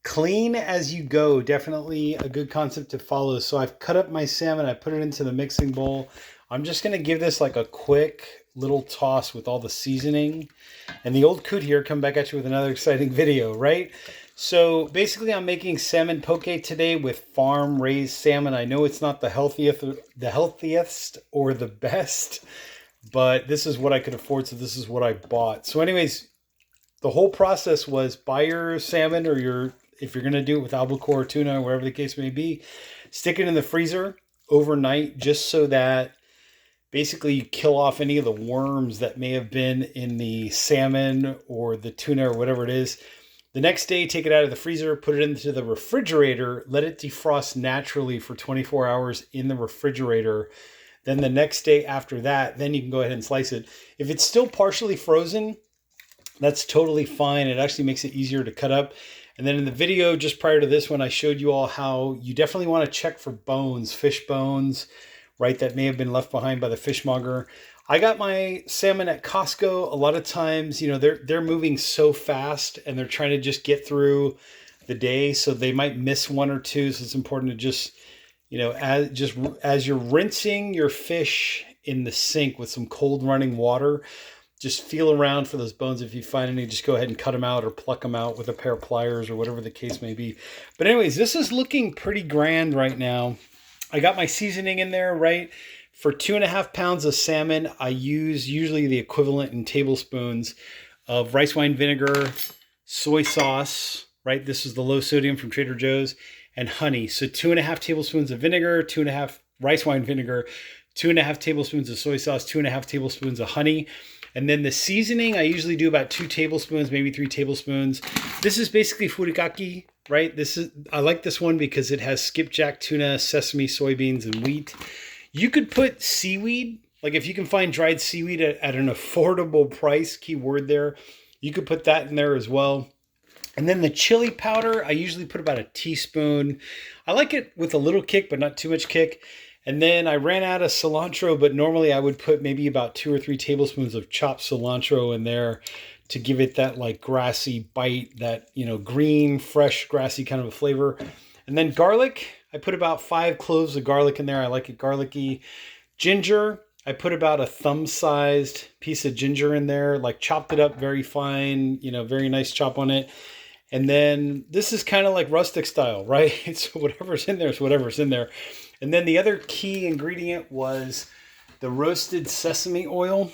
Clean as you go, definitely a good concept to follow. So I've cut up my salmon, I put it into the mixing bowl. I'm just gonna give this like a quick little toss with all the seasoning. And the old coot here, come back at you with another exciting video, right? So basically I'm making salmon poke today with farm raised salmon. I know it's not the healthiest or the best, but this is what I could afford, so this is what I bought. So anyways, the whole process was buy your salmon or if you're going to do it with albacore or tuna or whatever the case may be, stick it in the freezer overnight just so that basically you kill off any of the worms that may have been in the salmon or the tuna or whatever it is. The next day, take it out of the freezer, put it into the refrigerator, let it defrost naturally for 24 hours in the refrigerator. Then the next day after that, then you can go ahead and slice it. If it's still partially frozen, that's totally fine. It actually makes it easier to cut up. And then in the video just prior to this one, I showed you all how you definitely want to check for bones, fish bones, right, that may have been left behind by the fishmonger. I got my salmon at Costco. A lot of times, you know, they're moving so fast and they're trying to just get through the day, so they might miss one or two. So it's important to just, you know, as you're rinsing your fish in the sink with some cold running water, just feel around for those bones. If you find any, just go ahead and cut them out or pluck them out with a pair of pliers or whatever the case may be. But anyways, this is looking pretty grand right now. I got my seasoning in there, right? For 2.5 pounds of salmon, I use usually the equivalent in tablespoons of rice wine vinegar, soy sauce, right? This is the low sodium from Trader Joe's, and honey. So 2.5 tablespoons of vinegar, 2.5 rice wine vinegar, 2.5 tablespoons of soy sauce, 2.5 tablespoons of honey. And then the seasoning, I usually do about 2 tablespoons, maybe 3 tablespoons. This is basically furikake, right? I like this one because it has skipjack tuna, sesame, soybeans, and wheat. You could put seaweed, like if you can find dried seaweed at an affordable price, key word there, you could put that in there as well. And then the chili powder, I usually put about a teaspoon. I like it with a little kick, but not too much kick. And then I ran out of cilantro, but normally I would put maybe about 2 or 3 tablespoons of chopped cilantro in there to give it that like grassy bite, that, you know, green, fresh, grassy kind of a flavor. And then garlic, I put about 5 cloves of garlic in there. I like it garlicky. Ginger, I put about a thumb-sized piece of ginger in there, like chopped it up very fine, you know, very nice chop on it. And then this is kind of like rustic style, right? So whatever's in there is whatever's in there. And then the other key ingredient was the roasted sesame oil,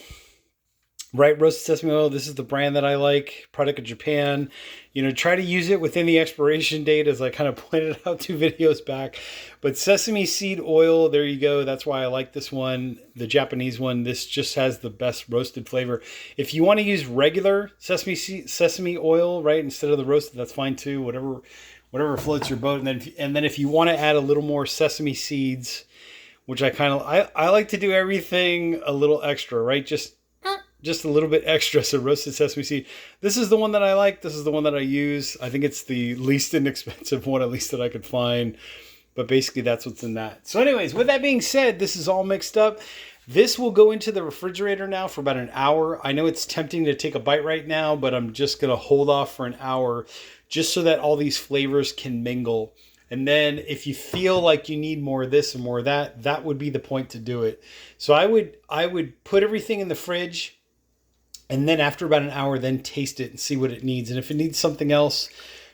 right? Roasted sesame oil. This is the brand that I like, product of Japan. You know, try to use it within the expiration date, as I kind of pointed out 2 videos back. But sesame seed oil, there you go. That's why I like this one, the Japanese one. This just has the best roasted flavor. If you want to use regular sesame oil, right, instead of the roasted, that's fine too. Whatever floats your boat. And then if you want to add a little more sesame seeds, which I like to do everything a little extra, right? Just a little bit extra. So roasted sesame seed. This is the one that I like. This is the one that I use. I think it's the least inexpensive one, at least that I could find. But basically that's what's in that. So anyways, with that being said, this is all mixed up. This will go into the refrigerator now for about an hour. I know it's tempting to take a bite right now, but I'm just going to hold off for an hour just so that all these flavors can mingle. And then if you feel like you need more of this and more of that, that would be the point to do it. So I would put everything in the fridge, and then after about an hour, then taste it and see what it needs. And if it needs something else,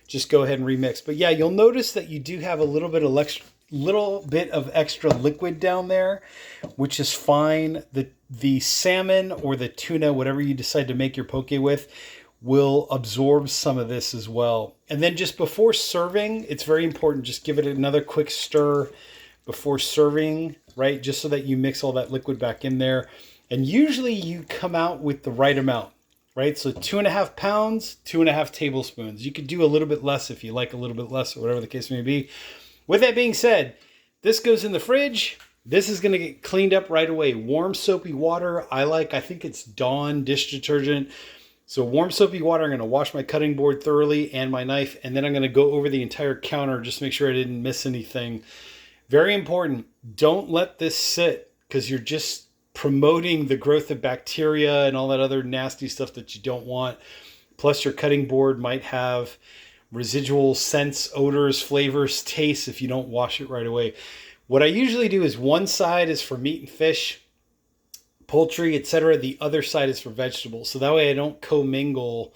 just go ahead and remix. But yeah, you'll notice that you do have a little bit of extra liquid down there, which is fine. The salmon or the tuna, whatever you decide to make your poke with, will absorb some of this as well. And then just before serving, it's very important, just give it another quick stir before serving, right? Just so that you mix all that liquid back in there. And usually you come out with the right amount, right? So 2.5 pounds, 2.5 tablespoons. You could do a little bit less if you like a little bit less, or whatever the case may be. With that being said, this goes in the fridge. This is going to get cleaned up right away. Warm soapy water. I think it's Dawn dish detergent. So warm soapy water, I'm going to wash my cutting board thoroughly and my knife, and then I'm going to go over the entire counter just to make sure I didn't miss anything. Very important. Don't let this sit, because you're just promoting the growth of bacteria and all that other nasty stuff that you don't want. Plus your cutting board might have residual scents, odors, flavors, tastes if you don't wash it right away. What I usually do is one side is for meat and fish, poultry, etc. The other side is for vegetables. So that way I don't commingle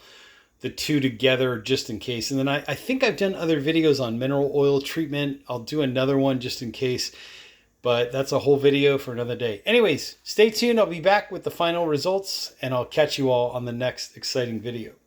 the two together just in case. And then I think I've done other videos on mineral oil treatment. I'll do another one just in case. But that's a whole video for another day. Anyways, stay tuned. I'll be back with the final results, and I'll catch you all on the next exciting video.